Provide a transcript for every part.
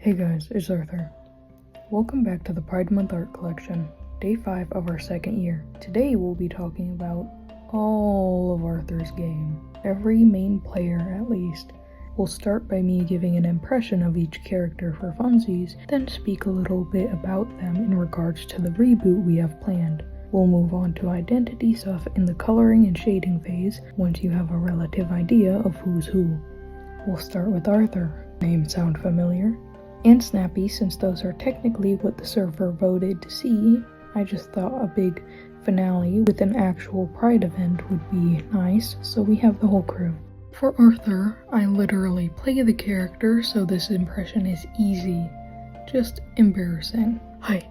Hey guys, it's Arthur. Welcome back to the Pride Month Art Collection, day 5 of our second year. Today we'll be talking about all of Arthur's game, every main player at least. We'll start by me giving an impression of each character for funsies, then speak a little bit about them in regards to the reboot we have planned. We'll move on to identity stuff in the coloring and shading phase once you have a relative idea of who's who. We'll start with Arthur. Names sound familiar? And Snappy, since those are technically what the server voted to see. I just thought a big finale with an actual Pride event would be nice, so we have the whole crew. For Arthur, I literally play the character, so this impression is easy. Just embarrassing. Hi.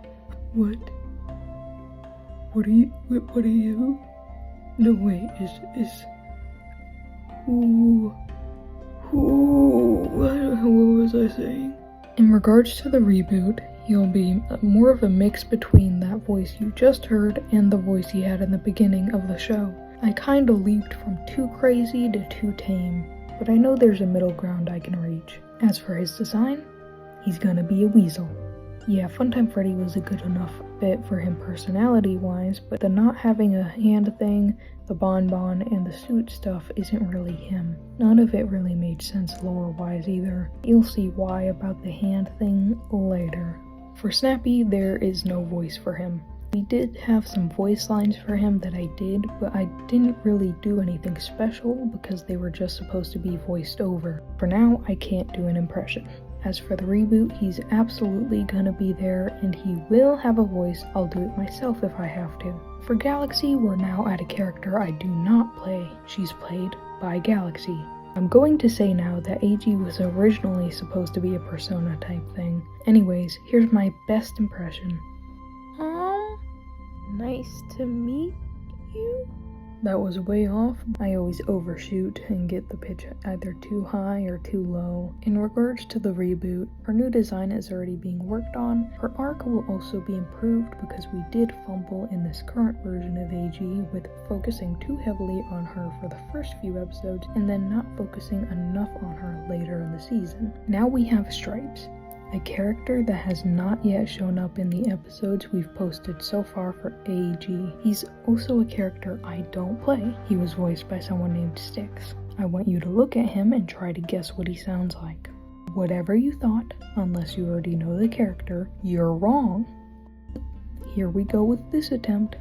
What are you? No, wait, what was I saying? In regards to the reboot, he'll be more of a mix between that voice you just heard and the voice he had in the beginning of the show. I kinda leaped from too crazy to too tame, but I know there's a middle ground I can reach. As for his design, he's gonna be a weasel. Yeah, Funtime Freddy was a good enough fit for him personality-wise, but the not having a hand thing, the bonbon, and the suit stuff isn't really him. None of it really made sense lore-wise either. You'll see why about the hand thing later. For Snappy, there is no voice for him. We did have some voice lines for him that I did, but I didn't really do anything special because they were just supposed to be voiced over. For now, I can't do an impression. As for the reboot, he's absolutely gonna be there, and he will have a voice. I'll do it myself if I have to. For Galaxy, we're now at a character I do not play. She's played by Galaxy. I'm going to say now that AG was originally supposed to be a persona type thing. Anyways, here's my best impression. Nice to meet you? That was way off. I always overshoot and get the pitch either too high or too low. In regards to the reboot, our new design is already being worked on. Her arc will also be improved because we did fumble in this current version of AG with focusing too heavily on her for the first few episodes and then not focusing enough on her later in the season. Now we have Stripes, a character that has not yet shown up in the episodes we've posted so far for AG. He's also a character I don't play. He was voiced by someone named Styx. I want you to look at him and try to guess what he sounds like. Whatever you thought, unless you already know the character, you're wrong. Here we go with this attempt.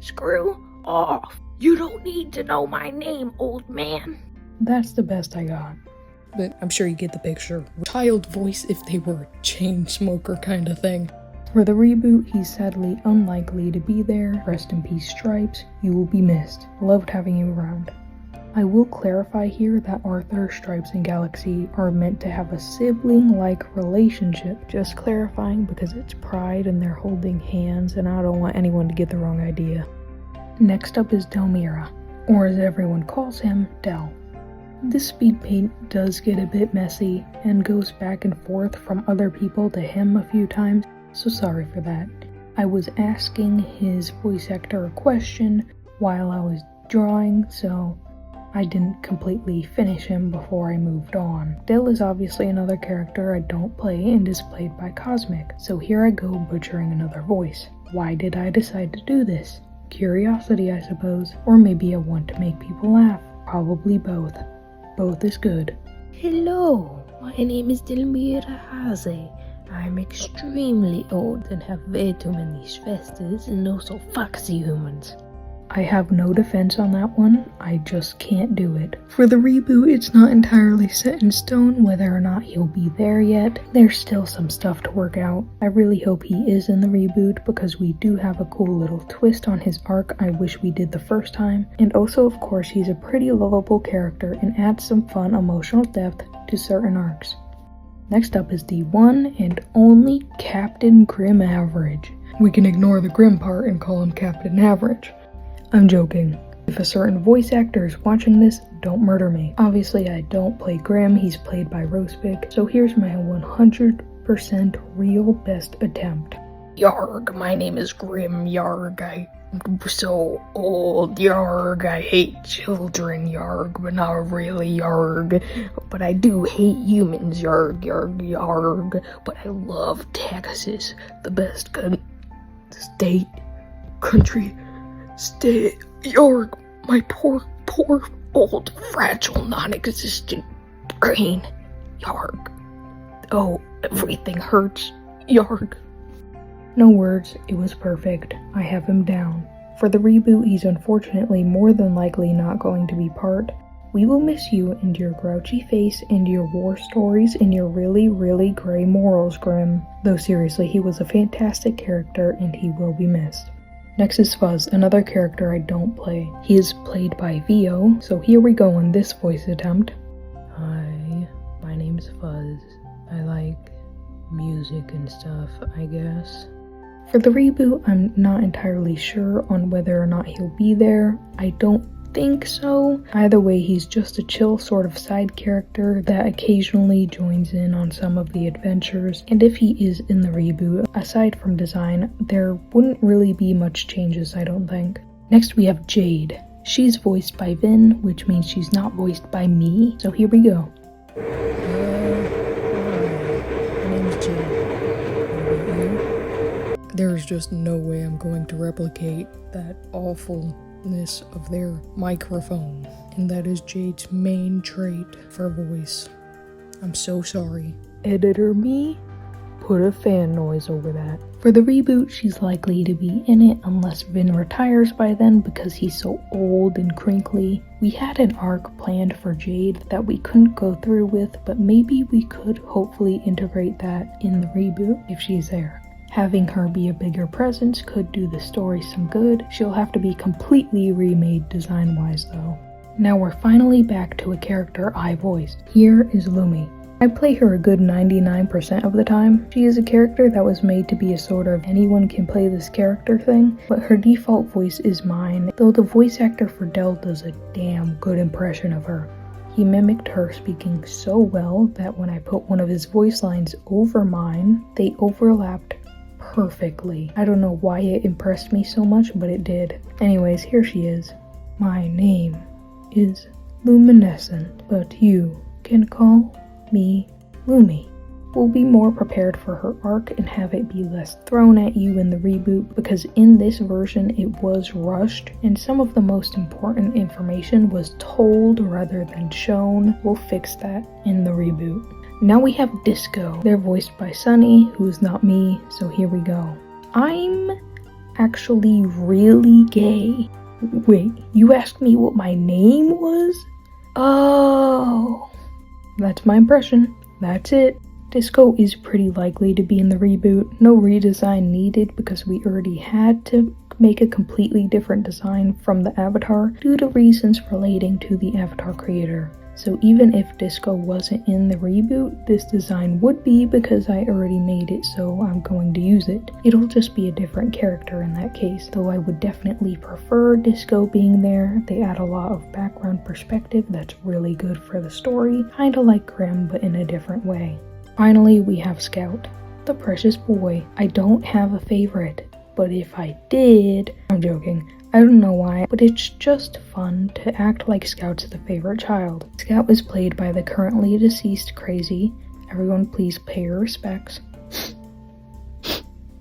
Screw off! You don't need to know my name, old man. That's the best I got. But I'm sure you get the picture. Child voice if they were a chain smoker kind of thing. For the reboot, he's sadly unlikely to be there. Rest in peace, Stripes. You will be missed. Loved having you around. I will clarify here that Arthur, Stripes, and Galaxy are meant to have a sibling-like relationship. Just clarifying because it's Pride and they're holding hands and I don't want anyone to get the wrong idea. Next up is Delmira, or as everyone calls him, Del. This speed paint does get a bit messy and goes back and forth from other people to him a few times, so sorry for that. I was asking his voice actor a question while I was drawing, so I didn't completely finish him before I moved on. Del is obviously another character I don't play and is played by Cosmic, so here I go butchering another voice. Why did I decide to do this? Curiosity, I suppose, or maybe I want to make people laugh. Probably both. Both is good. Hello, my name is Delmira Haze. I'm extremely old and have way too many schwesters and also foxy humans. I have no defense on that one, I just can't do it. For the reboot, it's not entirely set in stone whether or not he'll be there yet. There's still some stuff to work out. I really hope he is in the reboot because we do have a cool little twist on his arc I wish we did the first time. And also, of course, he's a pretty lovable character and adds some fun emotional depth to certain arcs. Next up is the one and only Captain Grim Average. We can ignore the Grim part and call him Captain Average. I'm joking. If a certain voice actor is watching this, don't murder me. Obviously, I don't play Grim, he's played by Roastpick, so here's my 100% real best attempt. Yarg, my name is Grim. Yarg, I'm so old. Yarg, I hate children. Yarg, but not really. Yarg, but I do hate humans. Yarg, yarg, yarg. But I love Texas, the best state, country, state. Yarg, my poor, old, fragile, non-existent brain. Yarg. Oh, everything hurts. Yarg. No words, it was perfect. I have him down. For the reboot, he's unfortunately more than likely not going to be part. We will miss you and your grouchy face and your war stories and your really, really gray morals, Grim. Though seriously, he was a fantastic character and he will be missed. Next is Fuzz, another character I don't play. He is played by Vio, so here we go on this voice attempt. Hi, my name's Fuzz. I like music and stuff, I guess. For the reboot, I'm not entirely sure on whether or not he'll be there. I don't think so. Either way, he's just a chill sort of side character that occasionally joins in on some of the adventures, and if he is in the reboot, aside from design, there wouldn't really be much changes, I don't think. Next we have Jade. She's voiced by Vin, which means she's not voiced by me, so here we go. There's just no way I'm going to replicate that awfulness of their microphone. And that is Jade's main trait for voice. I'm so sorry. Editor me? Put a fan noise over that. For the reboot, she's likely to be in it unless Vin retires by then because he's so old and crinkly. We had an arc planned for Jade that we couldn't go through with, but maybe we could hopefully integrate that in the reboot if she's there. Having her be a bigger presence could do the story some good. She'll have to be completely remade design-wise though. Now we're finally back to a character I voiced. Here is Lumi. I play her a good 99% of the time. She is a character that was made to be a sort of anyone can play this character thing, but her default voice is mine, though the voice actor for Del does a damn good impression of her. He mimicked her speaking so well that when I put one of his voice lines over mine, they overlapped perfectly. I don't know why it impressed me so much, but it did. Anyways, here she is. My name is Luminescent, but you can call me Lumi. We'll be more prepared for her arc and have it be less thrown at you in the reboot because in this version it was rushed and some of the most important information was told rather than shown. We'll fix that in the reboot. Now we have Disco. They're voiced by Sunny, who is not me, so here we go. I'm actually really gay. Wait, you asked me what my name was? Oh, that's my impression. That's it. Disco is pretty likely to be in the reboot. No redesign needed because we already had to make a completely different design from the avatar due to reasons relating to the avatar creator. So even if Disco wasn't in the reboot, this design would be because I already made it, so I'm going to use it. It'll just be a different character in that case, though I would definitely prefer Disco being there. They add a lot of background perspective that's really good for the story, kinda like Grim but in a different way. Finally, we have Scout, the precious boy. I don't have a favorite, but if I did, I'm joking. I don't know why, but it's just fun to act like Scout's the favorite child. Scout is played by the currently deceased Crazy. Everyone please pay her respects.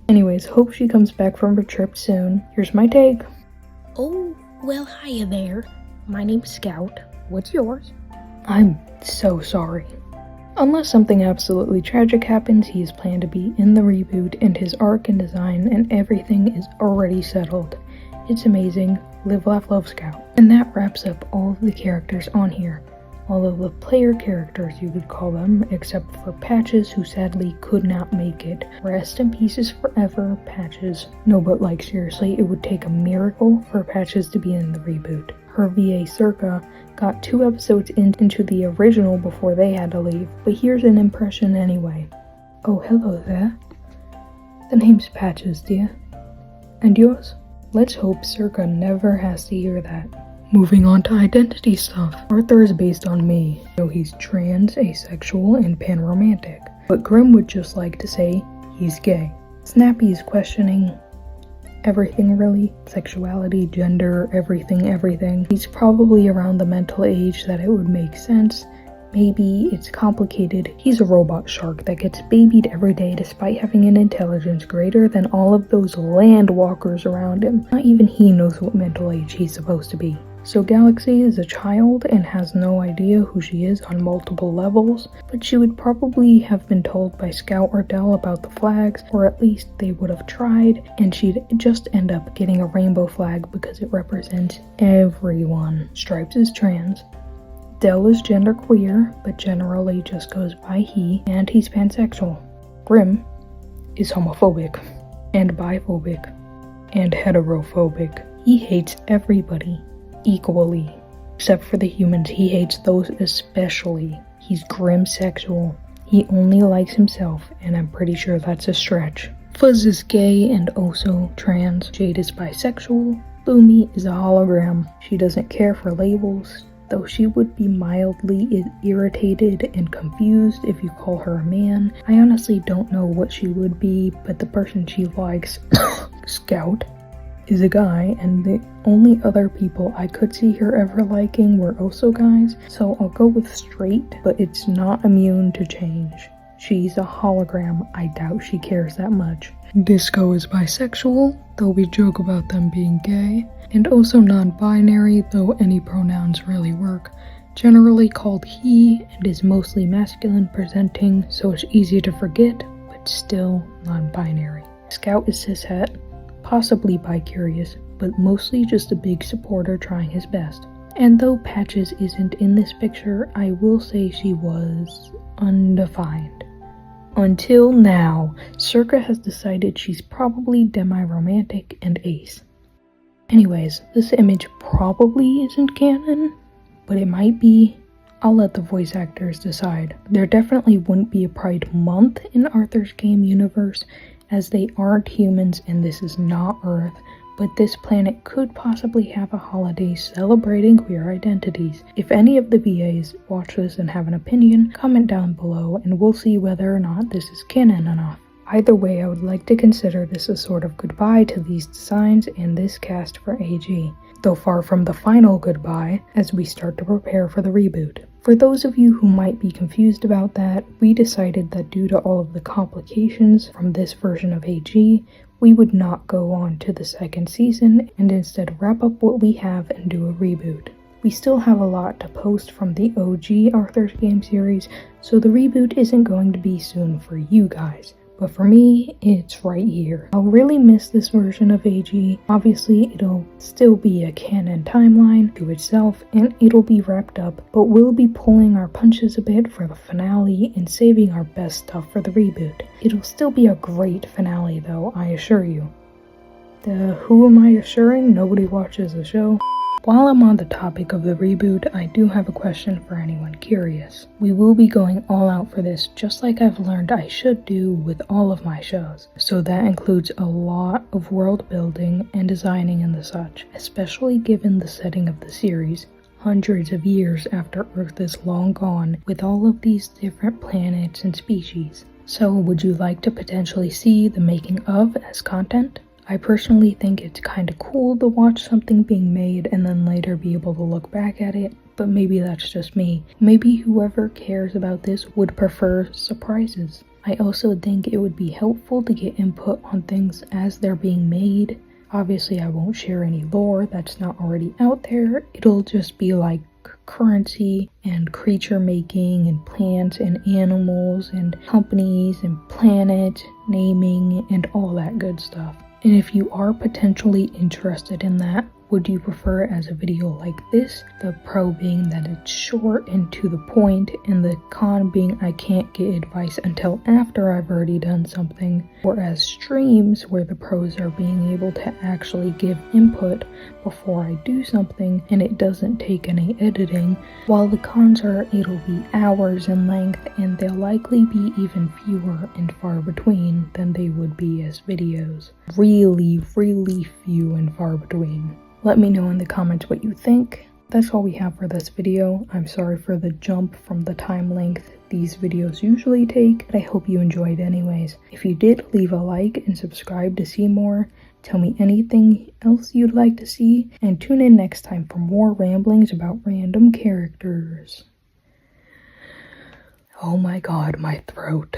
Anyways, hope she comes back from her trip soon. Here's my take. Oh, well, hiya there. My name's Scout. What's yours? I'm so sorry. Unless something absolutely tragic happens, he is planned to be in the reboot and his arc and design and everything is already settled. It's amazing. Live, laugh, love, Scout. And that wraps up all of the characters on here. All of the player characters, you could call them, except for Patches, who sadly could not make it. Rest in pieces forever, Patches. No, but like seriously, it would take a miracle for Patches to be in the reboot. Her VA Circa got 2 episodes into the original before they had to leave, but here's an impression anyway. Oh, hello there. The name's Patches, dear. And yours? Let's hope Circa never has to hear that. Moving on to identity stuff. Arthur is based on me, so he's trans, asexual, and panromantic. But Grim would just like to say he's gay. Snappy is questioning everything really. Sexuality, gender, everything. He's probably around the mental age that it would make sense. Maybe it's complicated. He's a robot shark that gets babied every day despite having an intelligence greater than all of those land walkers around him. Not even he knows what mental age he's supposed to be. So Galaxy is a child and has no idea who she is on multiple levels, but she would probably have been told by Scout or Dell about the flags, or at least they would have tried, and she'd just end up getting a rainbow flag because it represents everyone. Stripes is trans. Dell is genderqueer, but generally just goes by he, and he's pansexual. Grim is homophobic, and biphobic, and heterophobic. He hates everybody equally, except for the humans. He hates those especially. He's grim sexual. He only likes himself, and I'm pretty sure that's a stretch. Fuzz is gay and also trans. Jade is bisexual. Lumi is a hologram. She doesn't care for labels, though she would be mildly irritated and confused if you call her a man. I honestly don't know what she would be, but the person she likes, Scout, is a guy, and the only other people I could see her ever liking were also guys, so I'll go with straight, but it's not immune to change. She's a hologram. I doubt she cares that much. Disco is bisexual, though we joke about them being gay, and also non-binary, though any pronouns really work. Generally called he, and is mostly masculine presenting, so it's easy to forget, but still non-binary. Scout is cishet, possibly bi-curious, but mostly just a big supporter trying his best. And though Patches isn't in this picture, I will say she was undefined. Until now, Circa has decided she's probably demi-romantic and ace. Anyways, this image probably isn't canon, but it might be. I'll let the voice actors decide. There definitely wouldn't be a Pride Month in Arthur's game universe, as they aren't humans and this is not Earth, but this planet could possibly have a holiday celebrating queer identities. If any of the VAs watch this and have an opinion, comment down below and we'll see whether or not this is canon enough. Either way, I would like to consider this a sort of goodbye to these designs and this cast for AG, though far from the final goodbye as we start to prepare for the reboot. For those of you who might be confused about that, we decided that due to all of the complications from this version of AG, we would not go on to the second season and instead wrap up what we have and do a reboot. We still have a lot to post from the OG Arthur's Game series, so the reboot isn't going to be soon for you guys. But for me, it's right here. I'll really miss this version of AG. Obviously, it'll still be a canon timeline to itself, and it'll be wrapped up, but we'll be pulling our punches a bit for the finale and saving our best stuff for the reboot. It'll still be a great finale though, I assure you. Who am I assuring? Nobody watches the show. While I'm on the topic of the reboot, I do have a question for anyone curious. We will be going all out for this, just like I've learned I should do with all of my shows. So that includes a lot of world building and designing and the such, especially given the setting of the series, hundreds of years after Earth is long gone, with all of these different planets and species. So would you like to potentially see the making of as content? I personally think it's kinda cool to watch something being made and then later be able to look back at it, but maybe that's just me. Maybe whoever cares about this would prefer surprises. I also think it would be helpful to get input on things as they're being made. Obviously I won't share any lore that's not already out there. It'll just be like currency and creature making and plants and animals and companies and planet naming and all that good stuff. And if you are potentially interested in that, would you prefer it as a video like this? The pro being that it's short and to the point, and the con being I can't get advice until after I've already done something, or as streams where the pros are being able to actually give input before I do something and it doesn't take any editing, while the cons are it'll be hours in length and they'll likely be even fewer and far between than they would be as videos. Really few and far between. Let me know in the comments what you think. That's all we have for this video. I'm sorry for the jump from the time length these videos usually take, but I hope you enjoyed anyways. If you did, leave a like and subscribe to see more. Tell me anything else you'd like to see, and tune in next time for more ramblings about random characters. Oh my god, my throat.